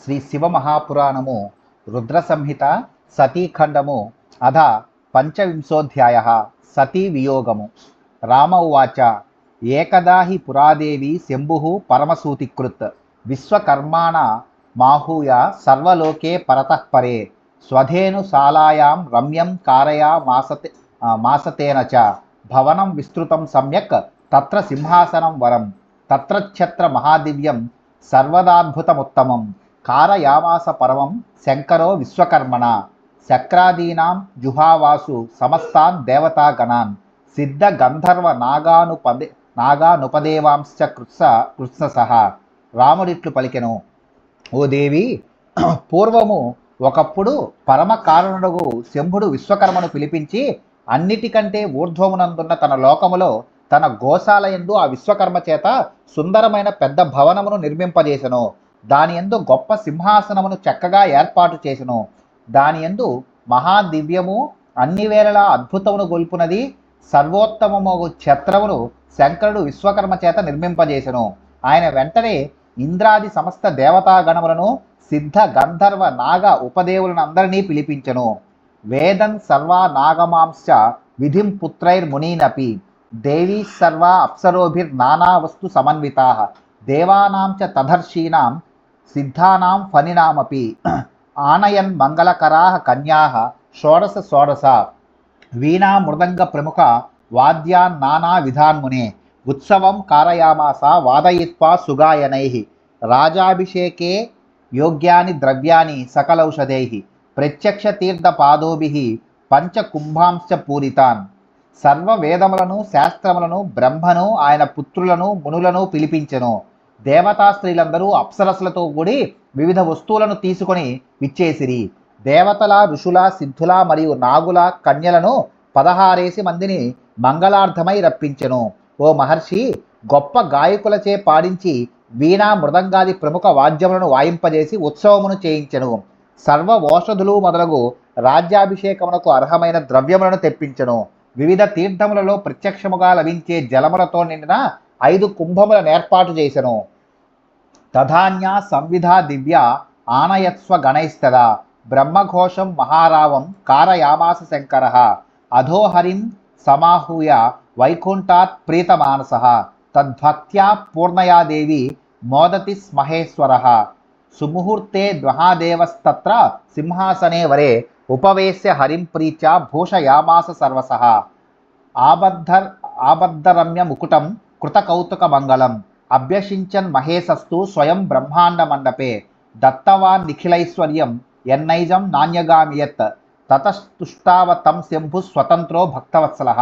శ్రీ శివమహాపురాణము రుద్ర సంహిత సతీఖండము అధ పంచవింశోధ్యాయ సతీ వియోగము. రామ ఉవాచ ఏకదా హి పురాదేవి శంభు పరమసూతికృత్ విశ్వకర్మాణ మాహూయ సర్వలోకే పరతః పరే స్వధేను శాలాయాం రమ్యం కారయా మాసతేన చ భవనం విస్తృతం సమ్యక్ తత్ర సింహాసనం వరం తత్రఛత్ర మహాదివ్యం సర్వదాద్భుతముత్తమం కారయామాస పరమం శంకరో విశ్వకర్మణ శక్రాదీనాం జుహావాసు సమస్తాన్ దేవతాగణాన్ సిద్ధ గంధర్వ నాగానుపదేవాంశ్చ కృత్స రాముడిట్లు పలికెను. ఓ దేవి, పూర్వము ఒకప్పుడు పరమ కారణుడు శంభుడు విశ్వకర్మను పిలిపించి అన్నిటికంటే ఊర్ధ్వమునందున్న తన లోకములో తన గోశాలయందు ఆ విశ్వకర్మ చేత సుందరమైన పెద్ద భవనమును నిర్మింపజేసెను. దాని యందు గొప్ప సింహాసనమును చక్కగా ఏర్పాటు చేసెను. దాని యందు మహాదివ్యము అన్ని వేళలా అద్భుతమును గొల్పునది సర్వోత్తమము ఛత్రమును శంకరుడు విశ్వకర్మ చేత నిర్మింపజేసెను. ఆయన వెంటనే ఇంద్రాది సమస్త దేవతాగణములను సిద్ధ గంధర్వ నాగ ఉపదేవులనందరినీ పిలిపించెను. వేదన్ సర్వా నాగమాంశ్చ విధిం పుత్రైర్మునీనపి దేవీ సర్వా అప్సరోభిర్నానా వస్తు సమన్వితాః దేవానాం చ తదర్షీణాం సిద్ధానాం ఫణినామపి ఆనయన్ మంగళకరాః కన్యాః షోడశ షోడశ వీణా మృదంగ ప్రముఖ వాద్యాన్ నానా విధాన్మునే ఉత్సవం కారయామాస వాదయిత్వా సుగాయనైః రాజాభిషేకే యోగ్యాని ద్రవ్యాని సకలౌషధైః ప్రత్యక్ష తీర్థ పాదోభిః పంచకుంభాంశ్చ పూరితాన్ సర్వ వేదములను శాస్త్రములను బ్రహ్మను ఆయన పుత్రులను మునులను పిలిపించెను. దేవతా స్త్రీలందరూ అప్సరసులతో కూడి వివిధ వస్తువులను తీసుకొని విచ్చేసిరి. దేవతల, ఋషుల, సిద్ధుల మరియు నాగుల కన్యలను 16 మందిని మంగళార్థమై రప్పించెను. ఓ మహర్షి, గొప్ప గాయకులచే పాడించి వీణా మృదంగాది ప్రముఖ వాద్యములను వాయింపజేసి ఉత్సవమును చేయించెను. సర్వ ఓషధులు మొదలగు రాజ్యాభిషేకమునకు అర్హమైన ద్రవ్యములను తెప్పించెను. వివిధ తీర్థములలో ప్రత్యక్షముగా లభించే జలములతో నిండిన 5 కుంభములను ఏర్పాటు చేసెను. తధాన్య సంవిధా దివ్య ఆనయత్స్వ గణైస్తదా బ్రహ్మఘోషం మహారావం కారయామాస శంకర అధోహరిం సమాహూయ వైకుంఠాత్ ప్రీతమానస తద్భక్త్యా పూర్ణయా దేవి మోదతి స్మహేశ్వర సుముహూర్తే మహాదేవస్తత్ర సింహాసనే వరే ఉపవేశ్య హరిం ప్రీత్యా భూషయామాస సర్వసః ఆబద్ధరమ్య ముకుటం కృతకౌతుక మంగళం అభ్యషించన్ మహేశస్తు స్వయం బ్రహ్మాండ మండపే దత్తవాన్ నిఖిలైశ్వర్యం ఎన్నైజం నాణ్యగామియత్ తతస్తుష్టావతం శంభు స్వతంత్రో భక్తవత్సలః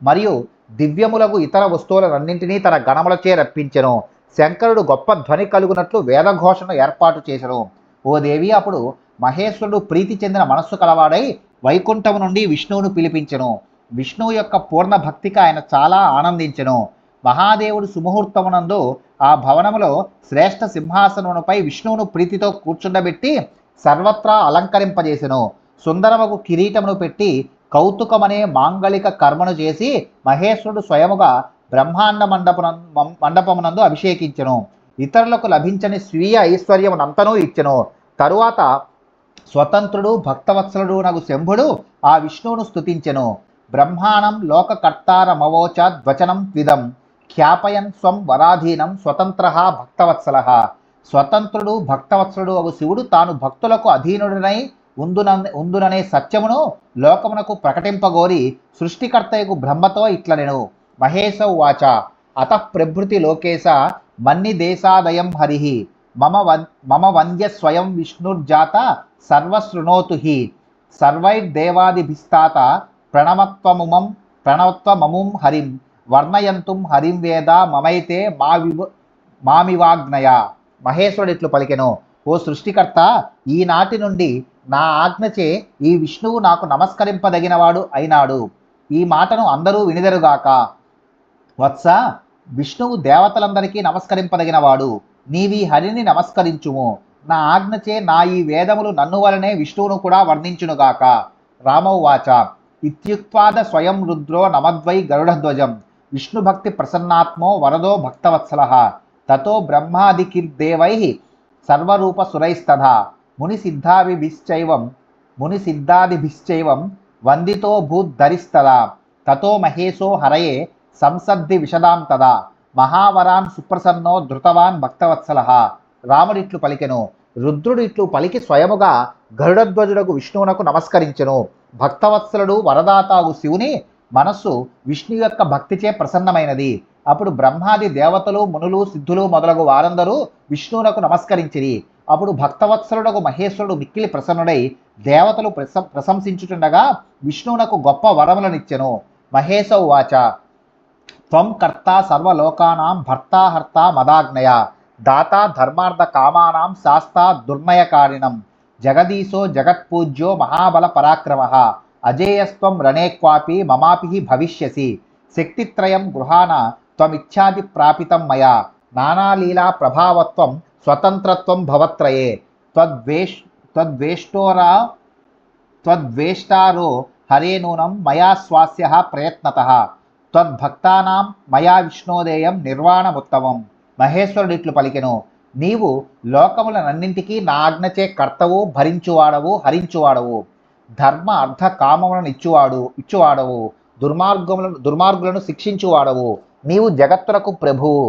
మరియు దివ్యములకు ఇతర వస్తువులన్నింటినీ తన గణములచే రప్పించెను. శంకరుడు గొప్ప ధ్వని కలుగునట్లు వేదఘోషను ఏర్పాటు చేసెను. ఓ దేవి, అప్పుడు మహేశ్వరుడు ప్రీతి చెందిన మనస్సు కలవాడై వైకుంఠము నుండి విష్ణువును పిలిపించెను. విష్ణువు యొక్క పూర్ణ భక్తికి ఆయన చాలా ఆనందించెను. మహాదేవుడు సుముహూర్తమునందు ఆ భవనములో శ్రేష్ఠ సింహాసనముపై విష్ణువును ప్రీతితో కూర్చుండబెట్టి సర్వత్రా అలంకరింపజేసెను. సుందరముకు కిరీటమును పెట్టి కౌతుకమనే మాంగళిక కర్మను చేసి మహేశ్వరుడు స్వయముగా బ్రహ్మాండ మండపమునందు అభిషేకించెను. ఇతరులకు లభించని స్వీయ ఐశ్వర్యమునంతనూ ఇచ్చెను. తరువాత స్వతంత్రుడు భక్తవత్సలుడు నగు శంభుడు ఆ విష్ణువును స్తుతించెను. బ్రహ్మాణం లోకకర్తారమవోచాద్వచనం త్విదం ఖ్యాపయన్ స్వం వరాధీనం స్వతంత్ర భక్తవత్సల స్వతంత్రుడు భక్తవత్సలుడు అగు శివుడు తాను భక్తులకు అధీనుడనై ఉందుననే సత్యమును లోకమునకు ప్రకటింపగోరి సృష్టికర్తయకు బ్రహ్మతో ఇట్లనెను. మహేశ ఉవాచ అతః ప్రభృతి లోకేశ మన్ని దేశాదయం హరిః మమ వంద్య స్వయం విష్ణుర్జాత సర్వశృణోతు హి సర్వైర్దేవాదిభిస్తాత ప్రణవత్వమముం హరిం వర్ణయంతుం హరిం వేద మమైతే మామివాగ్నయ. మహేశ్వరుడు ఇట్లు పలికెను. ఓ సృష్టికర్త, ఈనాటి నుండి నా ఆజ్ఞచే ఈ విష్ణువు నాకు నమస్కరింపదగినవాడు అయినాడు. ఈ మాటను అందరూ వినిదరుగాక. వత్స, విష్ణువు దేవతలందరికీ నమస్కరింపదగినవాడు. నీవి హరిని నమస్కరించుము. నా ఆజ్ఞచే నా ఈ వేదములు నన్ను వలనే విష్ణువును కూడా వర్ణించునుగాక. రామౌవాచ ఇత్యుక్త్వాద స్వయం రుద్రో నమద్వై గరుడధ్వజం విష్ణుభక్తి ప్రసన్నాత్మో వరదో భక్తవత్సలః తతో బ్రహ్మాదికిర్దేవైః సర్వరూపసురైస్తథా మునిసిద్ధాదిభిశ్చైవం వందితో భూద్ధరిస్తదా తతో మహేశో హరయే సంసద్ధి విశదాం తదా మహావరాన్ సుప్రసన్నో ధృతవాన్ భక్తవత్సల. రాముడిట్లు పలికెను. రుద్రుడు ఇట్లు పలికి స్వయముగా గరుడధ్వజుడకు విష్ణువునకు నమస్కరించెను. భక్తవత్సలుడు వరదాతాగు శివుని మనస్సు విష్ణు యొక్క భక్తిచే ప్రసన్నమైనది. అప్పుడు బ్రహ్మాది దేవతలు మునులు సిద్ధులు మొదలగు వారందరూ విష్ణువునకు నమస్కరించిరి. అప్పుడు భక్తవత్సలుడకు మహేశ్వరుడు మిక్కిలి ప్రసన్నుడై దేవతలు ప్రశంసించుచుండగా విష్ణువునకు గొప్ప వరములనిచ్చెను. మహేశ ఉవాచ త్వం కర్త సర్వలోకానాం భర్తాహర్త మదాగ్నయ దాతా ధర్మార్థ కామానాం శాస్తా దుర్నయకారిణం జగదీశో జగత్పూజ్యో మహాబల పరాక్రమ అజేయస్త్వం రణే క్వాపి మమాపి భవిష్యసి శక్తిత్రయం గృహాణ త్వమిచ్ఛాది ప్రాపితం మయా నానాలీలా ప్రభావత్వం స్వతంత్రత్వం భవత్రయే త్వద్వేష్టారో హరే నూనం మయా స్వాస్య ప్రయత్నతః త్వద్భక్తానాం మయా విష్ణోదేయం నిర్వాణముత్తమం. మహేశ్వరుడు ఇట్లు పలికెను. నీవు లోకములనన్నింటికీ నా ఆజ్ఞచే కర్తవు, భరించువాడవు, హరించువాడవు, ధర్మ అర్థ కామములను ఇచ్చువాడవు, దుర్మార్గులను శిక్షించువాడవు. నీవు జగత్తునకు ప్రభువు,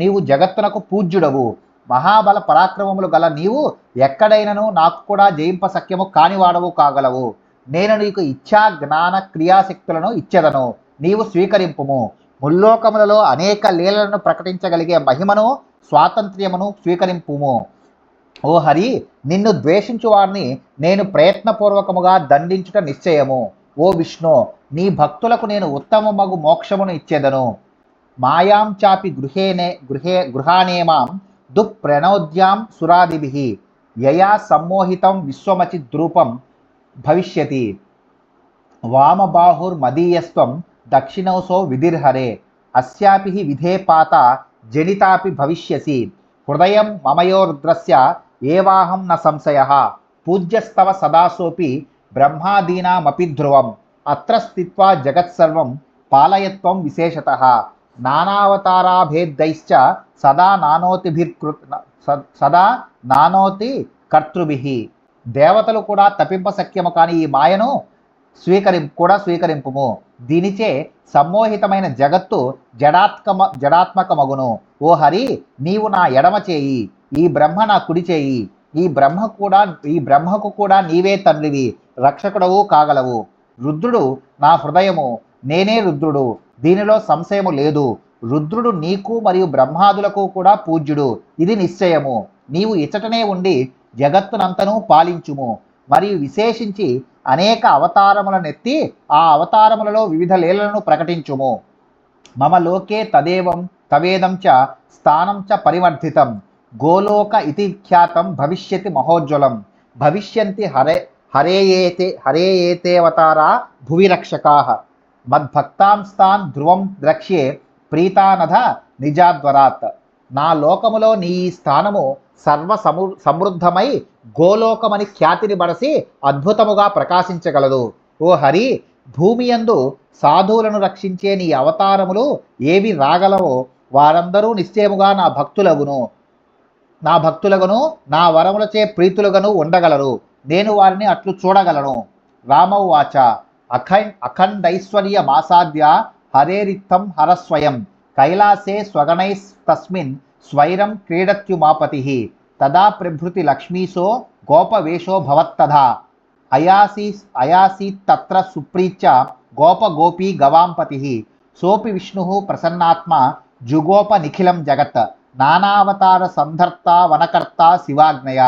నీవు జగత్తునకు పూజ్యుడవు. మహాబల పరాక్రమములు గల నీవు ఎక్కడైనను నాకు కూడా జయింప సఖ్యము కానివాడవు కాగలవు. నేను నీకు ఇచ్ఛా జ్ఞాన క్రియాశక్తులను ఇచ్చెదను, నీవు స్వీకరింపుము. ముల్లోకములలో అనేక లీలలను ప్రకటించగలిగే మహిమను స్వాతంత్ర్యమును స్వీకరింపుము. ఓ హరి, నిన్ను ద్వేషించు వారిని నేను ప్రయత్నపూర్వకముగా దండించుట నిశ్చయము. ఓ విష్ణు, నీ భక్తులకు నేను ఉత్తమమగు మోక్షమును ఇచ్చేదను. మాయాం చాపి గృహాణేమాం దుఃప్రణోద్యాం సురాదిభిః యయా సమ్మోహితం విశ్వమచిద్రూపం భవిష్యతి వామబాహుర్మదీయస్త్వం దక్షిణోసో విధిర్హరే అస్యాపి విధే పాత జనితాపి భవిష్యసి హృదయం మమయో రుద్రస్య ఏవాహం న సంశయః పూజ్యస్తవ సదాసోపి బ్రహ్మాదీనామపి ధ్రువం అత్ర స్థిత్వా జగత్సర్వం పాలయత్వం విశేషతః నానావతారాభేద్యైశ్చ సదా నానోతి కర్తృభిః. దేవతలు కూడా తపింప సఖ్యము కాని ఈ మాయను స్వీకరింపుము. దీనిచే సమ్మోహితమైన జగత్తు జడాత్మకమగును. ఓ హరి, నీవు నా ఎడమ చేయి, ఈ బ్రహ్మ నా కుడి చేయి. ఈ బ్రహ్మకు కూడా నీవే తండ్రివి, రక్షకుడవు కాగలవు. రుద్రుడు నా హృదయము, నేనే రుద్రుడు, దీనిలో సంశయము లేదు. రుద్రుడు నీకు మరియు బ్రహ్మాదులకు కూడా పూజ్యుడు, ఇది నిశ్చయము. నీవు ఇచ్చటనే ఉండి జగత్తునంతను పాలించుము. మరియు విశేషించి అనేక అవతారములనెత్తి ఆ అవతారములలో వివిధ లీలలను ప్రకటించుము. మమ లోకే తవేదం చ స్థానం చ పరివర్ధితం గోలోక ఇతి ఖ్యాతం భవిష్యతి మహోజ్వలం భవిష్యంతి హరేయేతేవతారా భువి రక్షకాః మద్భక్తాంస్తాన్ ధ్రువం ద్రక్ష్యే ప్రీతానధ నిజాద్వరాత్. నా లోకములో నీ స్థానము సమృద్ధమై గోలోకమని ఖ్యాతిని బడసి అద్భుతముగా ప్రకాశించగలదు. ఓ హరి, భూమియందు సాధువులను రక్షించే నీ అవతారములు ఏవి రాగలవో వారందరూ నిశ్చయముగా నా భక్తులగును నా వరములచే ప్రీతులుగాను ఉండగలరు. నేను వారిని అట్లు చూడగలను. రామౌవాచ అఖండైశ్వర్య మాసాద్య హరేరిత్తం హరస్వయం కైలాసే స్వగణైస్తస్మిన్ స్వైరం క్రీడత్యుమాపతిః తదా ప్రభృతి లక్ష్మీశో గోపవేషో భవత్తథా అయాసీత్తత్ర సుప్రీచ్య గోపగోపీ గవాంపతిః సోపి విష్ణుః ప్రసన్నాత్మ జుగోప నిఖిలం జగత్ నానావతార సంధర్త వనకర్త శివాజ్ఞయ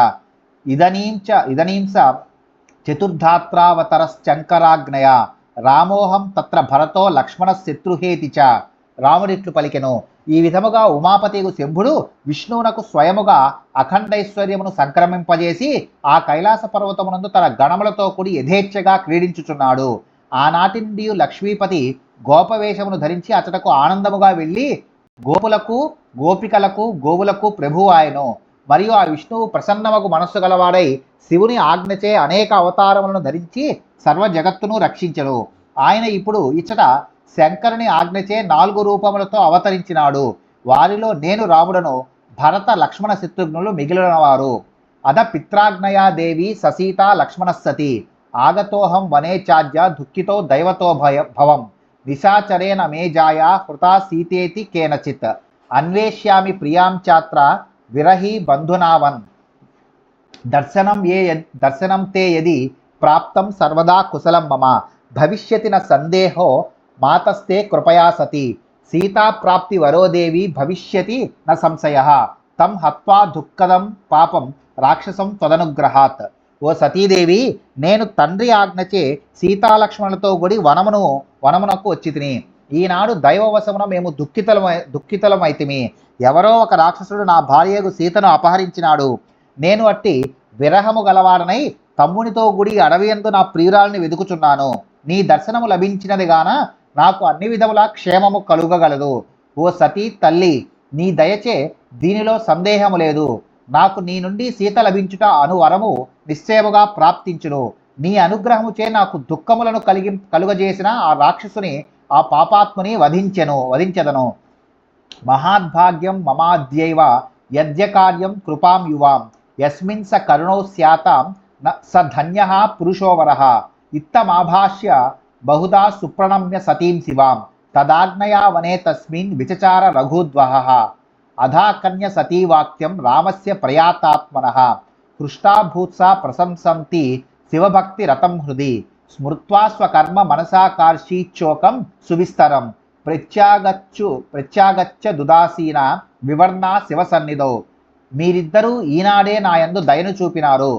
ఇదనీం స చతుర్ధాత్రావతరశ్చంకరాజ్ఞయ రామోహం తత్ర భరతో లక్ష్మణ శత్రుహేతి చ. రాముడిట్లు పలికెను. ఈ విధముగా ఉమాపతిగు శంభుడు విష్ణువునకు స్వయముగా అఖండైశ్వర్యమును సంక్రమింపజేసి ఆ కైలాస పర్వతమునందు తన గణములతో కూడి యథేచ్ఛగా క్రీడించుచున్నాడు. ఆనాటి నుండి లక్ష్మీపతి గోపవేషమును ధరించి అతడకు ఆనందముగా వెళ్ళి గోపులకు గోపికలకు గోవులకు ప్రభువు ఆయను. మరియు ఆ విష్ణువు ప్రసన్నమగు మనస్సు గలవాడై శివుని ఆజ్ఞచే అనేక అవతారములను ధరించి సర్వ జగత్తును రక్షించను. ఆయన ఇప్పుడు ఇచ్చట శంకరుని ఆజ్ఞచే 4 రూపములతో అవతరించినాడు. వారిలో నేను రాముడను భరత లక్ష్మణ శత్రుఘ్నులు మిగిలినవారు. అద పిత్రాజ్ఞయా దేవి ససీత లక్ష్మణస్సతి ఆగతోహం వనే చాజ్య దుఃఖితో దైవతో భవం నిశాచరేణ మే జాయా హృతా సీతేతి కేనచిత్ అన్వేష్యామి ప్రియాం చాత్ర విరహి బంధునావన్ దర్శనం తే యది ప్రాప్తం సర్వదా కుశలం మమ భవిష్యతి న సందేహో మాతస్తే కృపయా సతి సీతా ప్రాప్తి వరోదేవి భవిష్యతి న సంశయ తం హత్వా దుఃఖదం పాపం రాక్షసం త్వదనుగ్రహాత్. ఓ సతీదేవి, నేను తండ్రి ఆజ్ఞచే సీతాలక్ష్మణులతో కూడి వనమునకు వచ్చి తిని. ఈనాడు దైవవశమున మేము దుఃఖితలమైతిమి. ఎవరో ఒక రాక్షసుడు నా భార్యకు సీతను అపహరించినాడు. నేను అట్టి విరహము గలవాడనై తమ్మునితో గుడి అడవియందు నా ప్రియురాల్ని వెదుకుచున్నాను. నీ దర్శనము లభించినది గాన నాకు అన్ని విధముల క్షేమము కలుగగలదు. ఓ సతీ తల్లి, నీ దయచే దీనిలో సందేహము లేదు. నాకు నీ నుండి సీత లభించుట అనువరము నిశ్చయముగా ప్రాప్తించును. నీ అనుగ్రహముచే నాకు దుఃఖములను కలుగజేసిన ఆ రాక్షసుని, ఆ పాపాత్ముని వధించెదను. మహాద్భాగ్యం మమాద్యైవ యద్యకార్యం కృపాం యువాం యస్మిన్ స కరుణౌ స్యాతాం స ధన్యః పురుషోవరః ఇత్తమాభాష్య బహుదా సుప్రణమ్య సతీం శివాం తదాజ్ఞయా వనే తస్మిన్ విచచార రఘుద్వహః అధాకన్య సతీవాక్యం రామస్య ప్రయాతాత్మనః హృష్టాభూత్సా ప్రశంసంతి శివభక్తి రతం హృది స్మృత్వా స్వకర్మ మనసాకార్షీచోకం సువిస్తరం ప్రత్యాగచ్చ దుదాసీన వివర్ణ శివ సన్నిధౌ. మీరిద్దరూ ఈనాడే నాయందు దయను చూపినారు.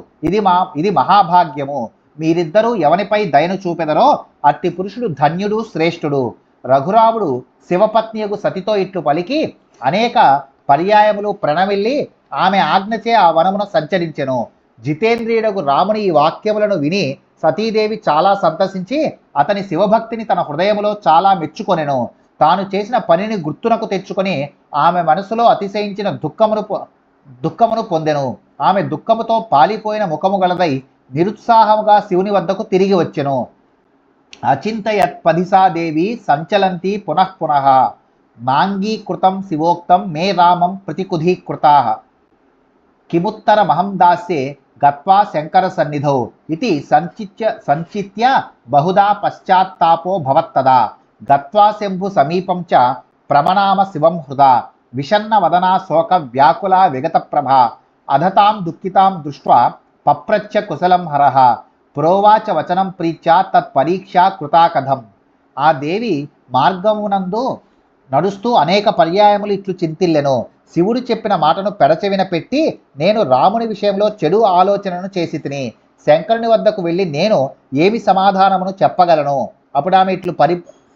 ఇది మహాభాగ్యము. మీరిద్దరూ ఎవనిపై దయను చూపెదరో అట్టి పురుషుడు ధన్యుడు, శ్రేష్ఠుడు. రఘురాముడు శివపత్నియకు సతితో ఇట్లు పలికి అనేక పర్యాయములు ప్రణమిల్లి ఆమె ఆజ్ఞచే ఆ వనమున సంచరించెను. జితేంద్రియుడకు రాముని ఈ వాక్యములను విని సతీదేవి చాలా సంతసించి అతని శివభక్తిని తన హృదయములో చాలా మెచ్చుకొనెను. తాను చేసిన పనిని గుర్తునకు తెచ్చుకొని ఆమె మనసులో అతిశయించిన దుఃఖమును పొందెను. ఆమె దుఃఖముతో పాలిపోయిన ముఖము గలదై నిరుత్సాహముగా శివుని వద్దకు తిరిగి వచ్చెను. అచింతయత్ పదిసాదేవి సంచలంతి పునఃపునః నాంగీకృతం శివోక్తం మే రామం ప్రతికుధీకృతా కిముత్తర మహం దాస్యే గత్వా శంకర సన్నిధౌ ఇది సంచిత్య బహుదా పశ్చాత్తాపో భవత్తదా గత్వా శంభు సమీపం చ ప్రమనామ శివం హృదా విషన్న వదనా శోక వ్యాకుల విగత ప్రభ అధతాం దుఃఖితాం దృష్ట్వా పప్రచ్ఛ కుశలం హరః ప్రోవాచ వచనం ప్రీత్యా తత్పరీక్షా కృతా కథం. ఆ దేవి మార్గమునందు నడుస్తూ అనేక పర్యాయములు ఇట్లు చింతిల్లెను. శివుడు చెప్పిన మాటను పెడచెవిన పెట్టి నేను రాముని విషయంలో చెడు ఆలోచనను చేసి తిని శంకరుని వద్దకు వెళ్ళి నేను ఏమి సమాధానమును చెప్పగలను. అప్పుడు ఆమె ఇట్లు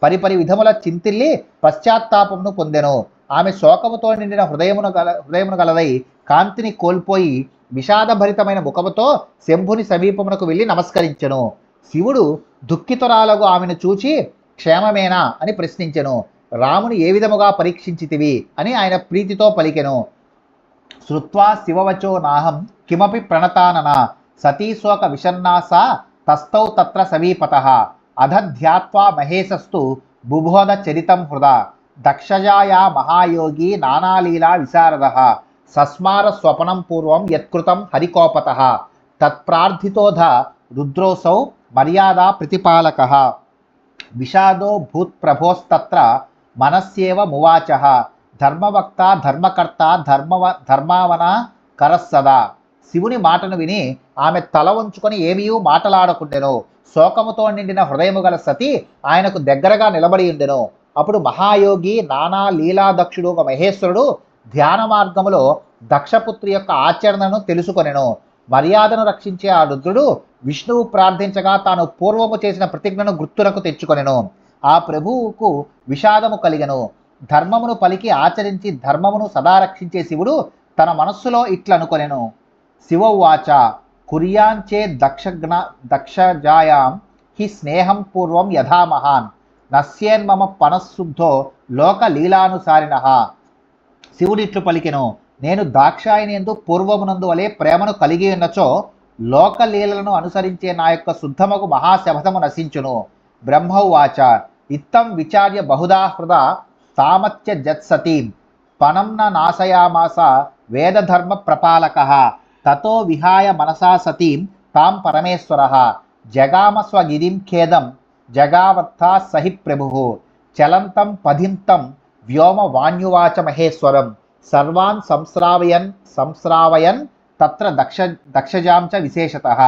పరిపరి విధముల చింతిల్లి పశ్చాత్తాపమును పొందెను. ఆమె శోకముతో నిండిన హృదయమును గలదై కాంతిని కోల్పోయి విషాదభరితమైన ముఖముతో శంభుని సమీపమునకు వెళ్ళి నమస్కరించెను. శివుడు దుఃఖితురాలకు ఆమెను చూచి క్షేమమేనా అని ప్రశ్నించెను. రాముని ఏ విధముగా పరీక్షించితివి అని ఆయన ప్రీతితో పలికెను. శ్రుత్వా శివవచో నాహం కిమపి ప్రణతానన సతీశోక విషన్నాసా తస్థౌ తత్ర సమీపతః అధధ్యాత్వా మహేశస్తు బుబోధ చరితం హృదా దక్షజాయా మహాయోగి నానాలీలా విశారదః సస్మార స్వపనం పూర్వం యత్కృతం హరికోపతః తత్ప్రార్థితోధ రుద్రోసౌ మర్యాదా ప్రతిపాలకః విషాదో భూత్ప్రభోస్తత్ర మనస్యేవ మువాచః ధర్మవక్త ధర్మకర్త ధర్మావన కరస్సదా. శివుని మాటను విని ఆమె తల వంచుకొని ఏమీయూ మాటలాడకుండెను. శోకముతో నిండిన హృదయము గల సతి ఆయనకు దగ్గరగా నిలబడి ఉండెను. అప్పుడు మహాయోగి నానా లీలాదక్షుడు ఒక మహేశ్వరుడు ధ్యాన మార్గములో దక్షపుత్రి యొక్క ఆచరణను తెలుసుకొనెను. మర్యాదను రక్షించే ఆ రుద్రుడు విష్ణువు ప్రార్థించగా తాను పూర్వము చేసిన ప్రతిజ్ఞను గుర్తునకు తెచ్చుకొనెను. ఆ ప్రభువుకు విషాదము కలిగెను. ధర్మమును పలికి ఆచరించి ధర్మమును సదా రక్షించే శివుడు తన మనస్సులో ఇట్లనుకొనెను. శివోవాచ కుర్యాంచే దక్షజాయాం హి స్నేహం పూర్వం యథా మహాన్ నశ్యేన్మమ పనఃశుద్ధో లోక లీలానుసారిణః. శివుడిట్లు పలికెను, నేను దాక్షాయని యందు పూర్వమునందు వలె ప్రేమను కలిగి ఉన్నచో లోకలీలను అనుసరించే నా యొక్క శుద్ధమగు మహాశపథము నశించును. బ్రహ్మౌవాచ ఇత్తం విచార్య బహుదా హృదా తామత్య జత్సతీం పనం న నాశయామాస వేదధర్మ ప్రపాలకః తతో విహాయ మనసా సతీం తాం పరమేశ్వరః జగామ స్వగిరిం ఖేదం జగావత్థా సహి ప్రభుః చలంతం పదింతం వ్యోమ వాణ్యువాచ మహేశ్వరం సర్వాన్ సంశ్రావయన్ తత్ర దక్షజాం చ విశేషతః.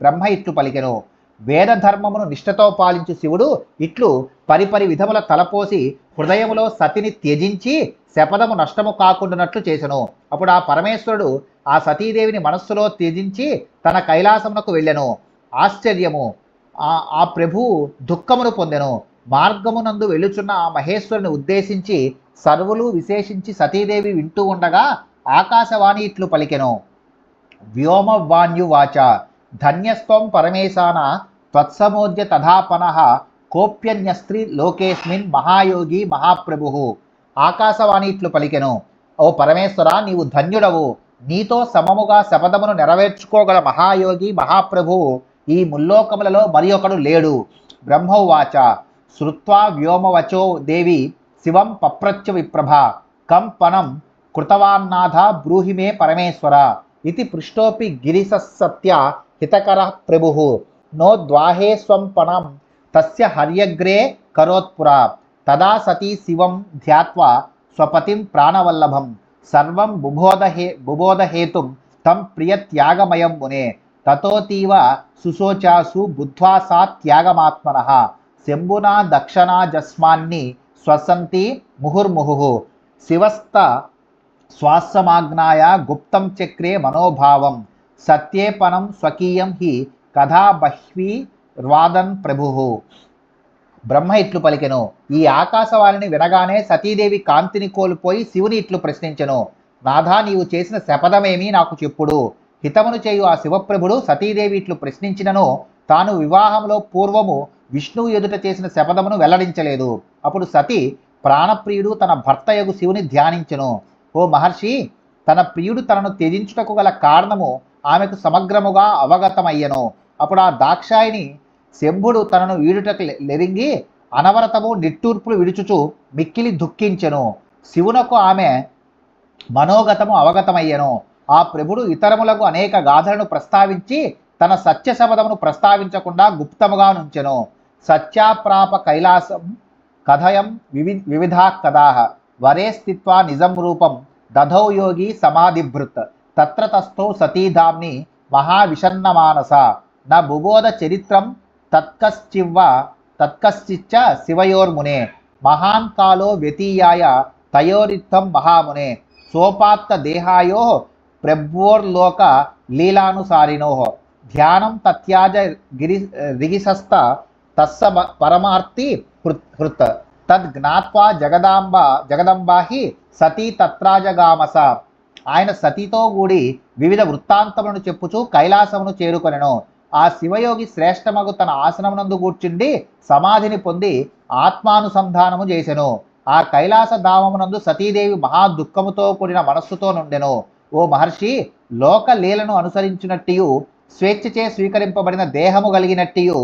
బ్రహ్మ ఇట్లు పలికెను, వేదధర్మమును నిష్ఠతో పాలించు శివుడు ఇట్లు పరిపరి విధముల తలపోసి హృదయములో సతిని త్యజించి శపథము నష్టము కాకుండానట్లు చేసెను. అప్పుడు ఆ పరమేశ్వరుడు ఆ సతీదేవిని మనస్సులో త్యజించి తన కైలాసమునకు వెళ్ళెను. ఆశ్చర్యము, ఆ ప్రభువు దుఃఖమును పొందెను. మార్గమునందు వెళ్ళుచున్న ఆ మహేశ్వరుని ఉద్దేశించి సర్వులు విశేషించి సతీదేవి వింటూ ఉండగా ఆకాశవాణి ఇట్లు పలికెను, వ్యోమవాణ్యువాచ ధన్యస్త్వం పరమేశాన త్వత్సమోద్య తథాపనః కోప్యన్యస్త్రీ లోకేస్మిన్ మహాయోగి మహాప్రభు. ఆకాశవాణి ఇట్లు పలికెను, ఓ పరమేశ్వర, నీవు ధన్యుడవు. నీతో సమముగా శపథమును నెరవేర్చుకోగల మహాయోగి మహాప్రభువు ఈ ముల్లోకములలో మరి ఒకడు లేడు. బ్రహ్మోవాచ శ్రుత్వా వ్యోమవచో దేవి శివం పప్రచ్య విప్రభ కం పనం కృతవాన్నాథ బ్రూహి మే పరమేశ్వర ఇది పృష్టోపి గిరిసత్య హితకర ప్రభుః నో ద్వాహే స్వం పనం తస్య హర్యగ్రే కరోత్పురా తదా సతీ శివం ధ్యాత్వా స్వపతిం ప్రాణవల్లభం సర్వం బుబోధహేతుం తం ప్రియత్యాగమయం మునే తతోతీవ సుశోచాసు బుద్ధ్వా సా త్యాగమాత్మనః శంభునా దక్షిణా జస్మాన్ని స్వసంతి ముహుర్ముహుః శివస్త శ్వాసమాజ్ఞాయ గుప్తం చక్రే మనోభావం సత్యేపనం స్వకీయం హి కథా బహ్వీ వాదన్ ప్రభుః. బ్రహ్మ ఇట్లు పలికెను, ఈ ఆకాశవాణిని వినగానే సతీదేవి కాంతిని కోల్పోయి శివుని ఇట్లు ప్రశ్నించెను, నాథా, నీవు చేసిన శపథమేమి నాకు చెప్పుడు. హితమును చేయు ఆ శివప్రభుడు సతీదేవి ఇట్లు ప్రశ్నించినను తాను వివాహంలో పూర్వము విష్ణువు ఎదుట చేసిన శపథమును వెల్లడించలేదు. అప్పుడు సతి ప్రాణప్రియుడు తన భర్తయగు శివుని ధ్యానించెను. ఓ మహర్షి, తన ప్రియుడు తనను త్యజించుటకు గల కారణము ఆమెకు సమగ్రముగా అవగతమయ్యను. అప్పుడు ఆ దాక్షాయిని శంభుడు తనను వీడుటకు లెరింగి అనవరతము నిట్టూర్పులు విడుచుచు మిక్కిలి దుఃఖించెను. శివునకు ఆమె మనోగతము అవగతమయ్యను. ఆ ప్రభుడు ఇతరములకు అనేక గాథలను ప్రస్తావించి తన సత్య శపథమును ప్రస్తావించకుండా గుప్తముగా నుంచెను. సత్యాప్రాప కైలాసం కథయం వివిధా కథాః వరే స్థిత్వా నిజం రూపం దధౌ యోగి సమాధిభృత్ తత్ర తస్థౌ సతీధామ్ని మహావిషన్నమానస న బుబోధ చరిత్రం తత్కశ్చిచ్చ శివయోర్మునే మహాన్ కాలో వ్యతీయాయ తయోరిత్తం మహామునే సోపాత్త దేహాయో ప్రభ్వోర్లోక లీలానుసారినో ధ్యానం తత్యాజ రిగిసస్త తస్స పరమార్తి హృత్ తద్జ్ఞాత్వా జగదంబాహి సతీ తత్రాజగామస. ఆయన సతీతో కూడి వివిధ వృత్తాంతములను చెప్పుచూ కైలాసమును చేరుకొనెను. ఆ శివయోగి శ్రేష్టమగు తన ఆసనమునందు కూర్చుండి సమాధిని పొంది ఆత్మానుసంధానము చేసెను. ఆ కైలాస ధామమునందు సతీదేవి మహా దుఃఖముతో కూడిన మనస్సుతో నుండెను. ఓ మహర్షి, లోక లీలను అనుసరించినట్టియు స్వేచ్ఛచే స్వీకరింపబడిన దేహము కలిగినట్టియు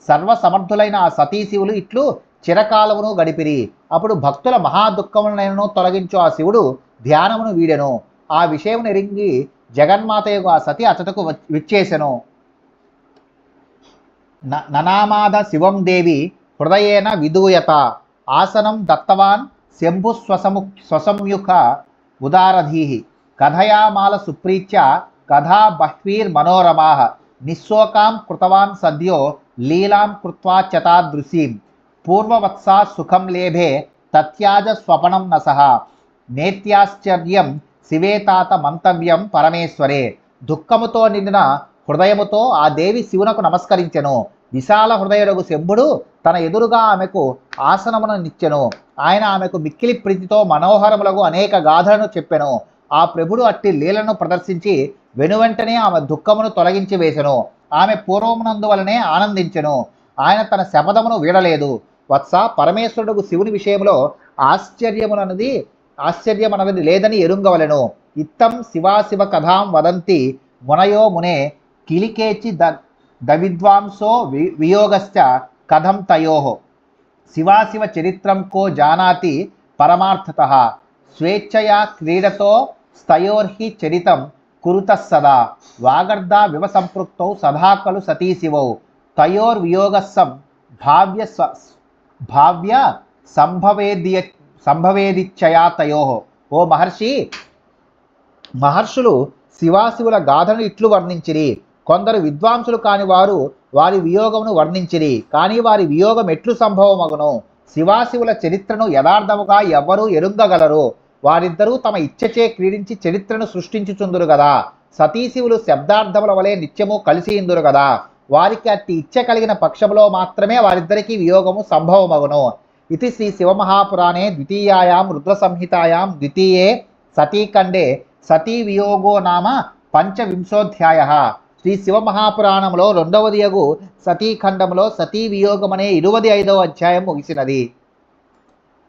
సర్వసమర్థులైన ఆ సతీశివులు ఇట్లు చిరకాలమును గడిపిరి. అప్పుడు భక్తుల మహాదుఃఖములనైనను తొలగించు ఆ శివుడు ధ్యానమును వీడెను. ఆ విషయమును ఎరింగి జగన్మాతయగు ఆ సతి అతటకు విచ్చేసెను. ననామాద శివం దేవి హృదయేన విదూయత ఆసనం దత్తవాన్ శంభు స్వసంయుఖ ఉదారధీః కథయామాల సుప్రీత్య కథా బహ్వీర్మనోరమాః నిస్సోకాం కృతవాన్ సద్యో లీలాం కృత్వా చతాదృశీం పూర్వవత్సా సుఖం లేభే తత్యాజ స్వపనం నసః నేత్యాశ్చర్యం శివే తాత మంతవ్యం పరమేశ్వరే. దుఃఖముతో నిండిన హృదయముతో ఆ దేవి శివునకు నమస్కరించెను. విశాల హృదయుడగు శంభుడు తన ఎదురుగా ఆమెకు ఆసనమును నిచ్చెను. ఆయన ఆమెకు మిక్కిలి ప్రీతితో మనోహరములకు అనేక గాథలను చెప్పెను. ఆ ప్రభుడు అట్టి లీలను ప్రదర్శించి వెనువెంటనే ఆమె దుఃఖమును తొలగించి వేసెను. ఆమె పూర్వమునందు వలనే ఆనందించెను. ఆయన తన శపథమును వీడలేదు. వత్స, పరమేశ్వరుడు శివుని విషయంలో ఆశ్చర్యమనది లేదని ఎరుంగవలెను. ఇత్తం శివాశివ కథాం వదంతి మునయో మునే కిలికేచి దవిద్వాంసో వియోగశ్చ కథం తయోః శివాశివ చరిత్రం కో జానాతి పరమార్థతః స్వేచ్ఛయా క్రీడతో స్తయోర్హి చరితం కురుతః సదా వాగర్ధా వివ సంపృక్తౌ సదా ఖలు సతీ శివౌ తయోర్వియోగస్సం భావ్య సంభవేదిచ్చయా తయోః. ఓ మహర్షి, మహర్షులు శివాశివుల గాథను ఇట్లు వర్ణించిరి. కొందరు విద్వాంసులు కాని వారు వారి వియోగమును వర్ణించిరి. కానీ వారి వియోగం ఎట్లు సంభవమగును? శివాశివుల చరిత్రను యథార్థముగా ఎవ్వరూ ఎరుంగగలరు. వారిద్దరూ తమ ఇచ్చచే క్రీడించి చరిత్రను సృష్టించుచుందురు గదా. సతీశివులు శబ్దార్థముల వలె నిత్యము కలిసి ఇందురు గదా. వారికి అట్టి ఇచ్చ కలిగిన పక్షములో మాత్రమే వారిద్దరికీ వియోగము సంభవమగును. ఇది శ్రీ శివమహాపురాణే ద్వితీయాయాం రుద్ర సంహితాయాం ద్వితీయే సతీఖండే సతీ వియోగో నామ పంచవింశోధ్యాయ. శ్రీ శివమహాపురాణంలో రెండవదియగు సతీఖండంలో సతీ వియోగమనే 25వ అధ్యాయం ముగిసినది.